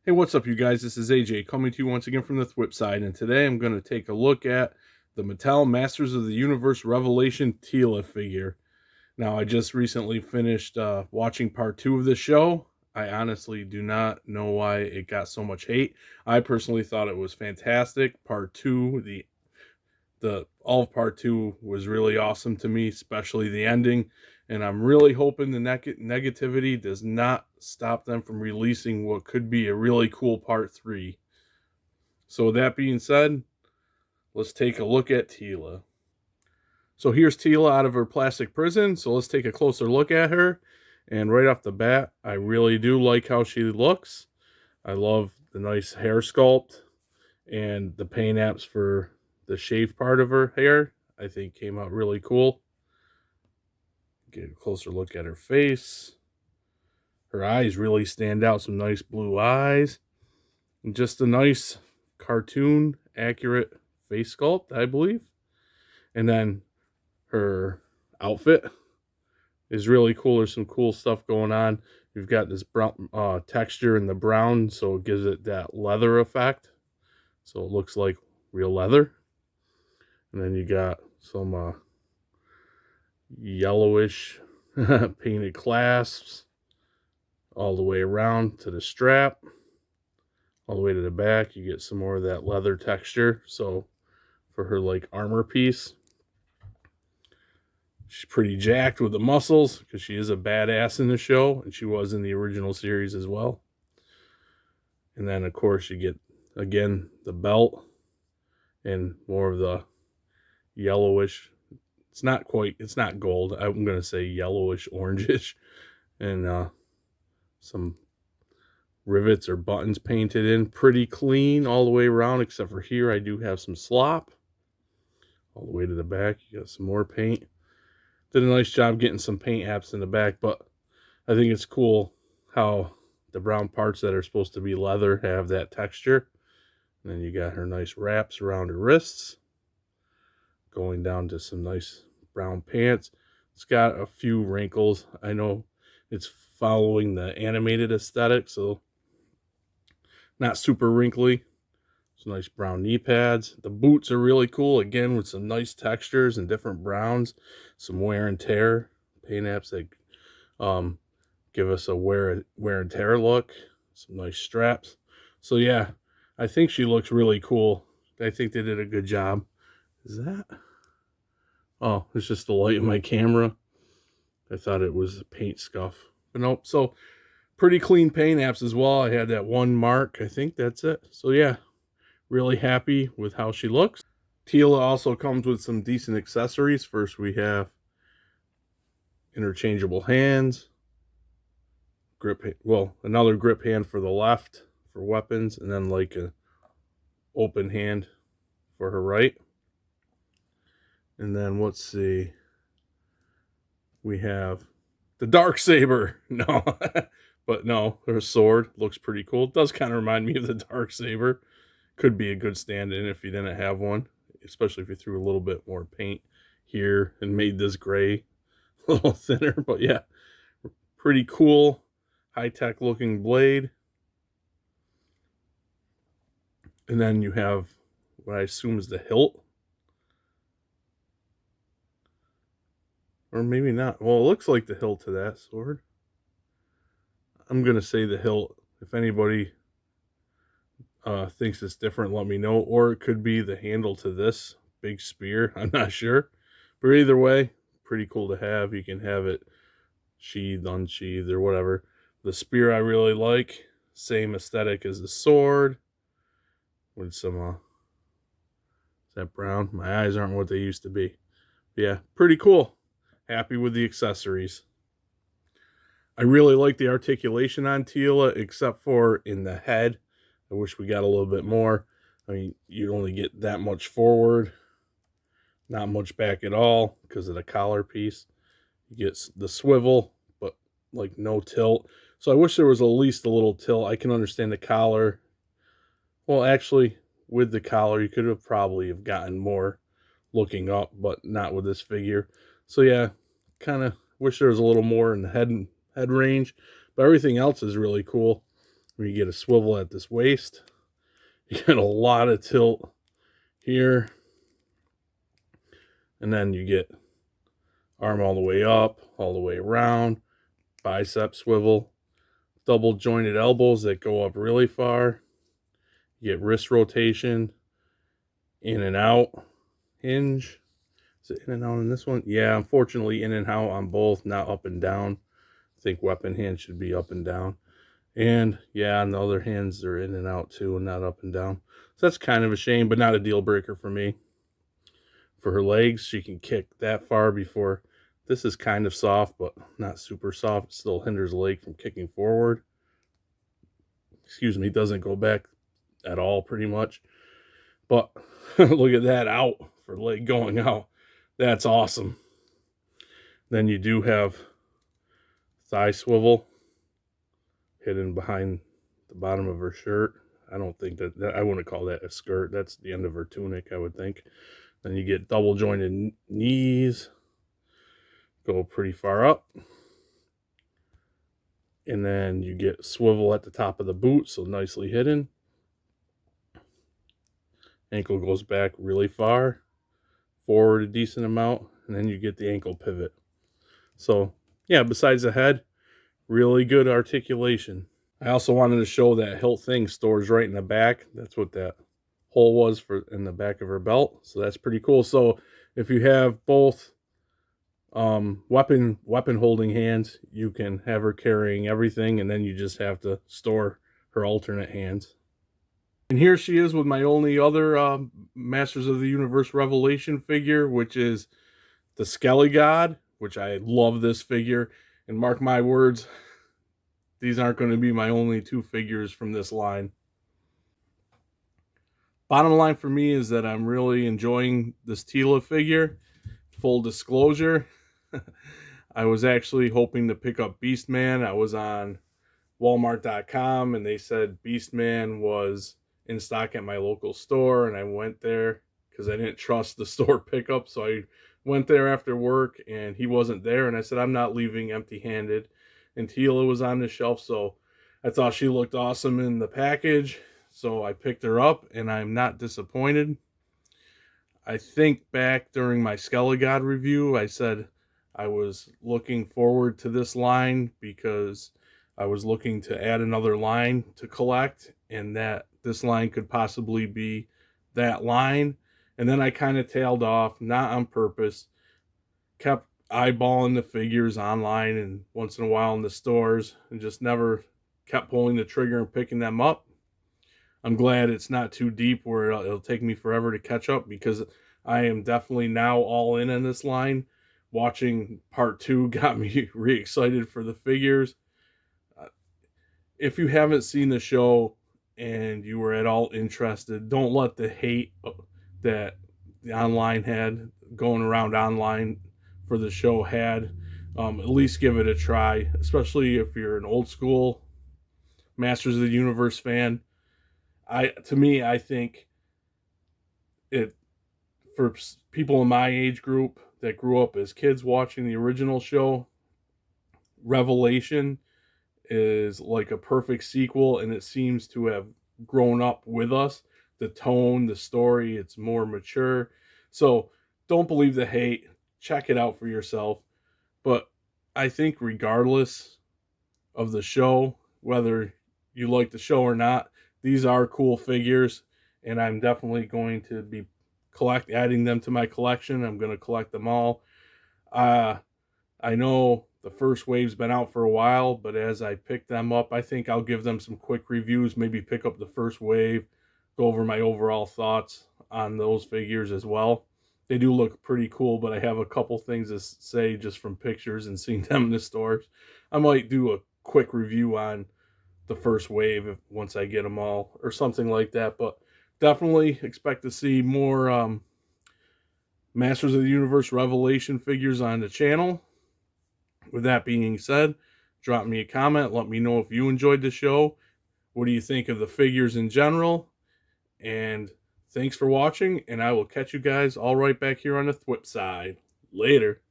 Hey, what's up, you guys? This is AJ coming to you once again from the Thwip side, and today I'm going to take a look at the Mattel Masters of the Universe Revelation Teela figure. Now, I just recently finished watching part 2 of the show. I honestly do not know why it got so much hate. I personally thought it was fantastic. Part 2, all of part 2 was really awesome to me, especially the ending. And I'm really hoping the negativity does not stop them from releasing what could be a really cool part 3. So with that being said, let's take a look at Teela. So here's Teela out of her plastic prison. So let's take a closer look at her. And right off the bat, I really do like how she looks. I love the nice hair sculpt and the paint apps for the shave part of her hair. I think came out really cool. Get a closer look at her face. Her eyes really stand out. Some nice blue eyes. And just a nice cartoon accurate face sculpt, I believe. And then her outfit is really cool. There's some cool stuff going on. You've got this brown texture in the brown, so it gives it that leather effect. So it looks like real leather. And then you got some yellowish painted clasps all the way around to the strap, all the way to the back. You get some more of that leather texture. So for her like armor piece, she's pretty jacked with the muscles because she is a badass in the show, and she was in the original series as well. And then of course you get again the belt and more of the yellowish. It's not gold. I'm going to say yellowish, orangish. And some rivets or buttons painted in. Pretty clean all the way around, except for here I do have some slop. All the way to the back, you got some more paint. Did a nice job getting some paint apps in the back, but I think it's cool how the brown parts that are supposed to be leather have that texture. And then you got her nice wraps around her wrists. Going down to some nice brown pants. It's got a few wrinkles. I know it's following the animated aesthetic, so not super wrinkly. Some nice brown knee pads. The boots are really cool, again, with some nice textures and different browns. Some wear and tear paint apps that give us a wear and tear look. Some nice straps. So yeah, I think she looks really cool. I think they did a good job. Is that? Oh, it's just the light in my camera. I thought it was a paint scuff. But nope. So pretty clean paint apps as well. I had that one mark. I think that's it. So yeah, really happy with how she looks. Teela also comes with some decent accessories. First we have interchangeable hands. Another grip hand for the left for weapons, and then like a open hand for her right. And then let's see. We have the dark saber. No, but no, her sword looks pretty cool. It does kind of remind me of the dark saber. Could be a good stand-in if you didn't have one, especially if you threw a little bit more paint here and made this gray a little thinner. But yeah, pretty cool, high-tech looking blade. And then you have what I assume is the hilt. Or maybe not. Well, it looks like the hilt to that sword. I'm going to say the hilt. If anybody thinks it's different, let me know. Or it could be the handle to this big spear. I'm not sure. But either way, pretty cool to have. You can have it sheathed, unsheathed, or whatever. The spear I really like. Same aesthetic as the sword. With some, is that brown? My eyes aren't what they used to be. But yeah, pretty cool. Happy with the accessories. I really like the articulation on Teela, except for in the head. I wish we got a little bit more. I mean, you only get that much forward, not much back at all because of the collar piece. You get the swivel, but like no tilt. So I wish there was at least a little tilt. I can understand the collar. Well, actually, with the collar, you could have probably have gotten more looking up, but not with this figure. So yeah, kind of wish there was a little more in the head range, but everything else is really cool. where you get a swivel at this waist. You get a lot of tilt here. And then you get arm all the way up, all the way around, bicep swivel, double jointed elbows that go up really far. You get wrist rotation, in and out, hinge. Is it in and out on this one? Yeah, unfortunately in and out on both, not up and down. I think weapon hand should be up and down. And yeah, on the other hands, they're in and out too, and not up and down. So that's kind of a shame, but not a deal breaker for me. For her legs, she can kick that far before. This is kind of soft, but not super soft. It still hinders the leg from kicking forward. Excuse me, doesn't go back at all pretty much. But look at that out for leg going out. That's awesome. Then you do have thigh swivel hidden behind the bottom of her shirt. I don't think that I wouldn't call that a skirt. That's the end of her tunic, I would think. Then you get double jointed knees, go pretty far up. And then you get swivel at the top of the boot, so nicely hidden. Ankle goes back really far, forward a decent amount, and then you get the ankle pivot. So yeah, besides the head, really good articulation. I also wanted to show that hilt thing stores right in the back. That's what that hole was for in the back of her belt. So that's pretty cool. So if you have both weapon holding hands, you can have her carrying everything, and then you just have to store her alternate hands. And here she is with my only other Masters of the Universe Revelation figure, which is the Skelly God, which I love this figure. And mark my words, these aren't going to be my only two figures from this line. Bottom line for me is that I'm really enjoying this Teela figure. Full disclosure, I was actually hoping to pick up Beastman. I was on Walmart.com and they said Beastman was in stock at my local store, and I went there because I didn't trust the store pickup. So I went there after work and he wasn't there, and I said I'm not leaving empty-handed. And Teela was on the shelf, so I thought she looked awesome in the package, so I picked her up and I'm not disappointed. I think back during my Skelly God review, I said I was looking forward to this line because I was looking to add another line to collect, and that this line could possibly be that line. And then I kind of tailed off, not on purpose, kept eyeballing the figures online and once in a while in the stores, and just never kept pulling the trigger and picking them up. I'm glad it's not too deep where it'll take me forever to catch up, because I am definitely now all in on this line. Watching part 2 got me re-excited for the figures. If you haven't seen the show and you were at all interested, don't let the hate that the online had going around online for the show had. At least give it a try, especially if you're an old school Masters of the Universe fan. I think it, for people in my age group that grew up as kids watching the original show, Revelation is like a perfect sequel, and it seems to have grown up with us. The tone, the story, it's more mature. So don't believe the hate. Check it out for yourself. But I think regardless of the show, whether you like the show or not, these are cool figures, and I'm definitely going to be adding them to my collection. I'm going to collect them all. I know the first wave's been out for a while, but as I pick them up, I think I'll give them some quick reviews, maybe pick up the first wave, go over my overall thoughts on those figures as well. They do look pretty cool, but I have a couple things to say just from pictures and seeing them in the stores. I might do a quick review on the first wave once I get them all, or something like that. But definitely expect to see more Masters of the Universe Revelation figures on the channel. With that being said, drop me a comment. Let me know if you enjoyed the show. What do you think of the figures in general? And thanks for watching, and I will catch you guys all right back here on the Thwip side. Later.